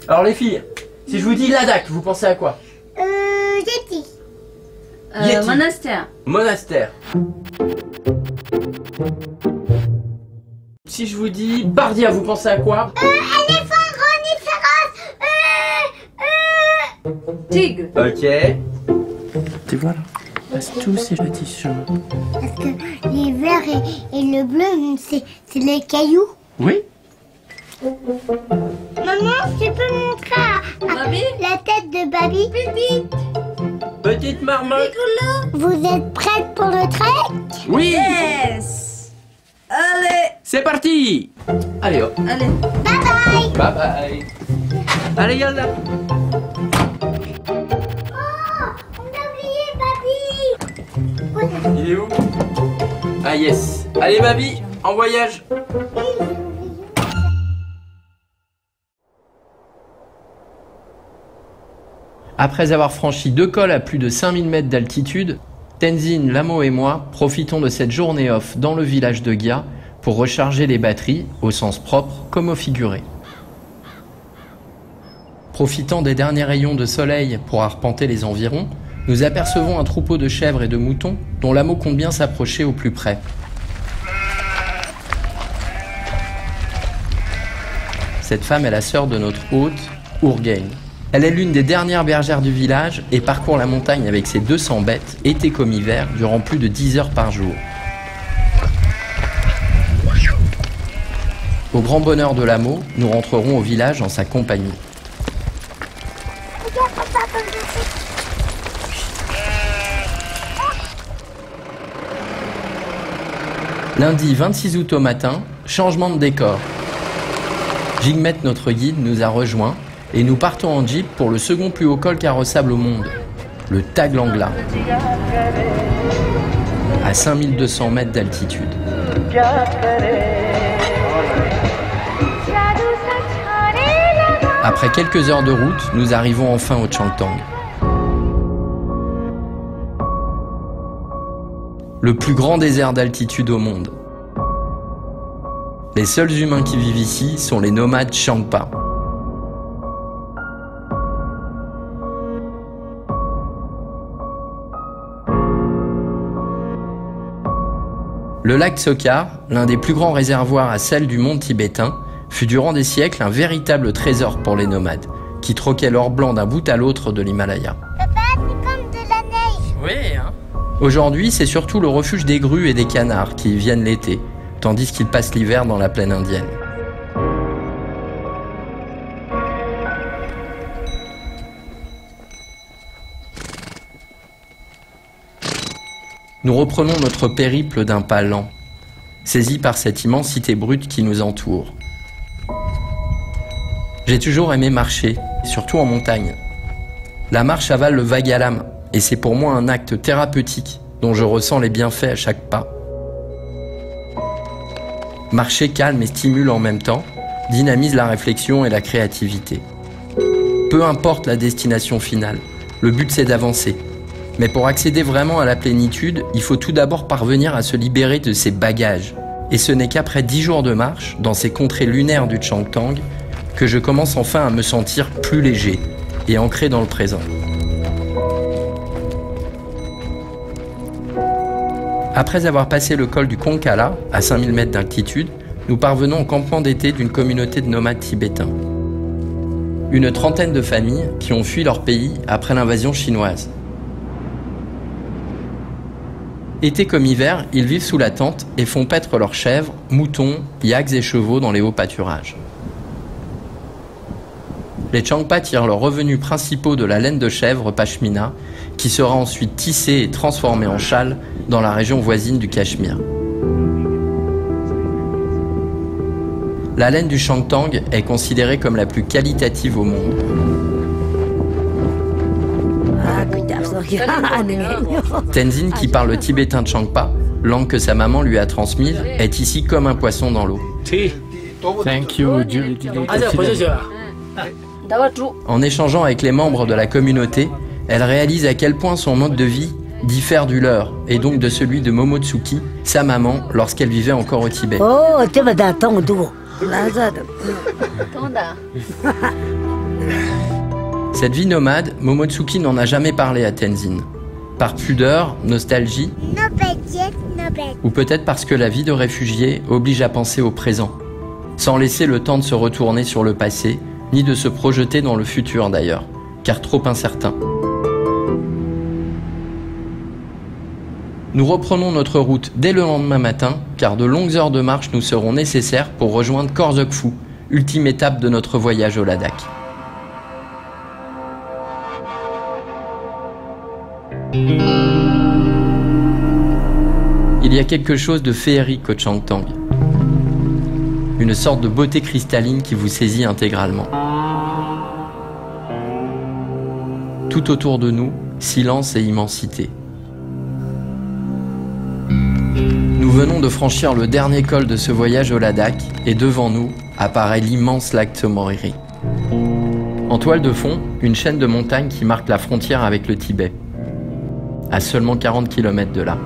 Alors les filles, si je vous dis Ladakh, vous pensez à quoi? Yeti. Yeti. Monastère. Monastère. Si je vous dis Bardia, vous pensez à quoi? Éléphant, rhinocéros. Tigre. Ok. Tu vois là, passe tous ces petits chemins. Parce que les verts et le bleu, c'est les cailloux. Oui. Maman, tu peux montrer Babi? la tête de Babi? Petite marmotte. Vous êtes prête pour le trek? Oui. Yes. Allez. C'est parti. Allez hop. Allez. Bye bye. Bye bye. Allez yalla. On a oublié Babi. Il est où? Ah yes. Allez Babi, en voyage. Après avoir franchi 2 cols à plus de 5000 mètres d'altitude, Tenzin, Lamo et moi profitons de cette journée off dans le village de Gia pour recharger les batteries, au sens propre comme au figuré. Profitant des derniers rayons de soleil pour arpenter les environs, nous apercevons un troupeau de chèvres et de moutons dont Lamo compte bien s'approcher au plus près. Cette femme est la sœur de notre hôte, Urgain. Elle est l'une des dernières bergères du village et parcourt la montagne avec ses 200 bêtes, été comme hiver, durant plus de 10 heures par jour. Au grand bonheur de Lamo, nous rentrerons au village en sa compagnie. Lundi 26 août au matin, changement de décor. Jigmet, notre guide, nous a rejoints et nous partons en jeep pour le second plus haut col carrossable au monde, le Taglangla, à 5200 mètres d'altitude. Après quelques heures de route, nous arrivons enfin au Changtang. Le plus grand désert d'altitude au monde. Les seuls humains qui vivent ici sont les nomades Shangpa. Le lac Sokar, l'un des plus grands réservoirs à sel du monde tibétain, fut durant des siècles un véritable trésor pour les nomades, qui troquaient l'or blanc d'un bout à l'autre de l'Himalaya. Papa, c'est comme de la neige. Oui, hein. Aujourd'hui, c'est surtout le refuge des grues et des canards qui y viennent l'été, tandis qu'ils passent l'hiver dans la plaine indienne. Nous reprenons notre périple d'un pas lent, saisis par cette immensité brute qui nous entoure. J'ai toujours aimé marcher, surtout en montagne. La marche avale le vague à l'âme, et c'est pour moi un acte thérapeutique dont je ressens les bienfaits à chaque pas. Marcher calme et stimule en même temps, dynamise la réflexion et la créativité. Peu importe la destination finale, le but c'est d'avancer. Mais pour accéder vraiment à la plénitude, il faut tout d'abord parvenir à se libérer de ses bagages. Et ce n'est qu'après 10 jours de marche, dans ces contrées lunaires du Changtang, que je commence enfin à me sentir plus léger et ancré dans le présent. Après avoir passé le col du Konkala, à 5000 mètres d'altitude, nous parvenons au campement d'été d'une communauté de nomades tibétains. Une trentaine de familles qui ont fui leur pays après l'invasion chinoise. Été comme hiver, ils vivent sous la tente et font paître leurs chèvres, moutons, yaks et chevaux dans les hauts pâturages. Les Changpa tirent leurs revenus principaux de la laine de chèvre pashmina, qui sera ensuite tissée et transformée en châle dans la région voisine du Cachemire. La laine du Changtang est considérée comme la plus qualitative au monde. Tenzin, qui parle le tibétain Changpa, langue que sa maman lui a transmise, est ici comme un poisson dans l'eau. Thank you. En échangeant avec les membres de la communauté, elle réalise à quel point son mode de vie diffère du leur, et donc de celui de Momotsuki, sa maman, lorsqu'elle vivait encore au Tibet. Cette vie nomade, Momotsuki n'en a jamais parlé à Tenzin. Par pudeur, nostalgie, ou peut-être parce que la vie de réfugié oblige à penser au présent, sans laisser le temps de se retourner sur le passé, ni de se projeter dans le futur d'ailleurs, car trop incertain. Nous reprenons notre route dès le lendemain matin, car de longues heures de marche nous seront nécessaires pour rejoindre Khorzokphu, ultime étape de notre voyage au Ladakh. Il y a quelque chose de féerique au Changtang. Une sorte de beauté cristalline qui vous saisit intégralement. Tout autour de nous, silence et immensité. Nous venons de franchir le dernier col de ce voyage au Ladakh et devant nous apparaît l'immense lac Tsaumoriri. En toile de fond, une chaîne de montagnes qui marque la frontière avec le Tibet, à seulement 40 km de là.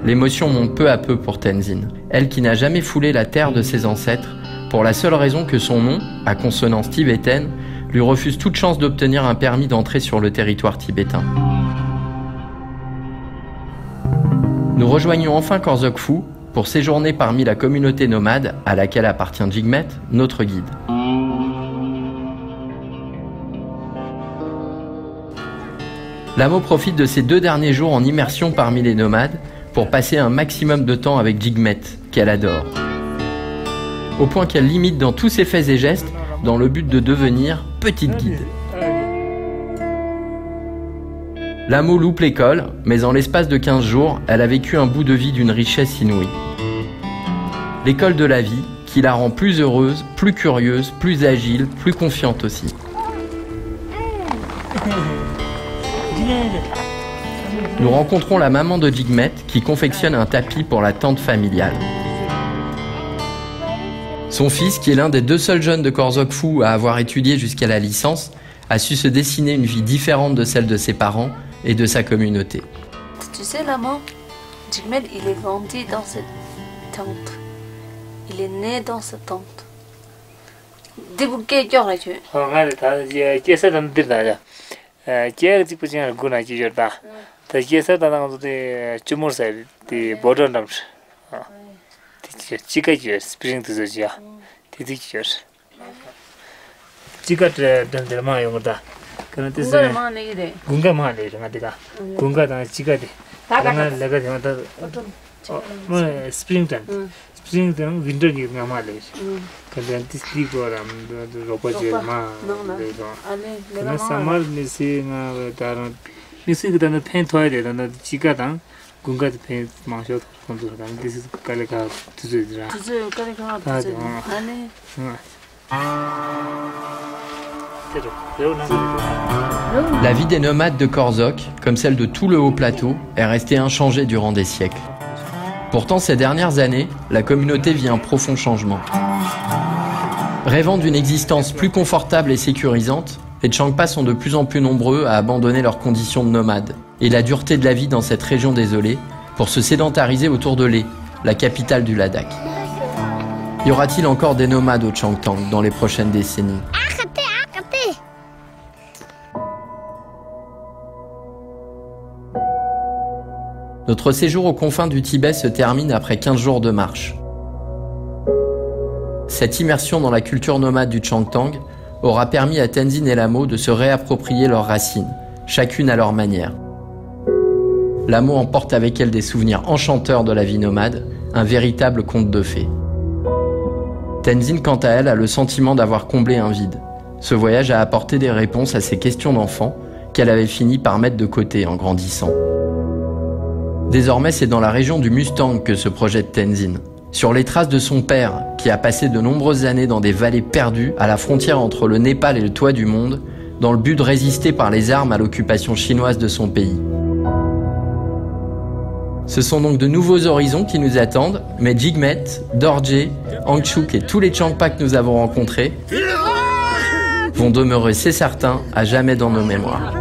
L'émotion monte peu à peu pour Tenzin, elle qui n'a jamais foulé la terre de ses ancêtres, pour la seule raison que son nom, à consonance tibétaine, lui refuse toute chance d'obtenir un permis d'entrée sur le territoire tibétain. Nous rejoignons enfin Khorzokphu pour séjourner parmi la communauté nomade à laquelle appartient Jigmet, notre guide. Lamo profite de ces 2 derniers jours en immersion parmi les nomades pour passer un maximum de temps avec Jigmet, qu'elle adore. Au point qu'elle l'imite dans tous ses faits et gestes, dans le but de devenir petite guide. Lamo loupe l'école, mais en l'espace de 15 jours, elle a vécu un bout de vie d'une richesse inouïe. L'école de la vie, qui la rend plus heureuse, plus curieuse, plus agile, plus confiante aussi. Nous rencontrons la maman de Jigmet qui confectionne un tapis pour la tente familiale. Son fils, qui est l'un des 2 seuls jeunes de Khorzokphu à avoir étudié jusqu'à la licence, a su se dessiner une vie différente de celle de ses parents et de sa communauté. Tu sais, maman, Jigmet, il est grandi dans cette tente. Il est né dans cette tente. Dis-vous que La vie des nomades de Khorzok, comme celle de tout le haut plateau, est restée inchangée durant des siècles. Pourtant, ces dernières années, la communauté vit un profond changement. Rêvant d'une existence plus confortable et sécurisante, les Changpa sont de plus en plus nombreux à abandonner leurs conditions de nomades et la dureté de la vie dans cette région désolée pour se sédentariser autour de Leh, la capitale du Ladakh. Y aura-t-il encore des nomades au Changtang dans les prochaines décennies ? Notre séjour aux confins du Tibet se termine après 15 jours de marche. Cette immersion dans la culture nomade du Changtang aura permis à Tenzin et Lamo de se réapproprier leurs racines, chacune à leur manière. Lamo emporte avec elle des souvenirs enchanteurs de la vie nomade, un véritable conte de fées. Tenzin, quant à elle, a le sentiment d'avoir comblé un vide. Ce voyage a apporté des réponses à ses questions d'enfant qu'elle avait fini par mettre de côté en grandissant. Désormais, c'est dans la région du Mustang que se projette Tenzin, sur les traces de son père, qui a passé de nombreuses années dans des vallées perdues à la frontière entre le Népal et le toit du monde, dans le but de résister par les armes à l'occupation chinoise de son pays. Ce sont donc de nouveaux horizons qui nous attendent, mais Jigmet, Dorje, Angchuk et tous les Changpa que nous avons rencontrés vont demeurer, c'est certain, à jamais dans nos mémoires.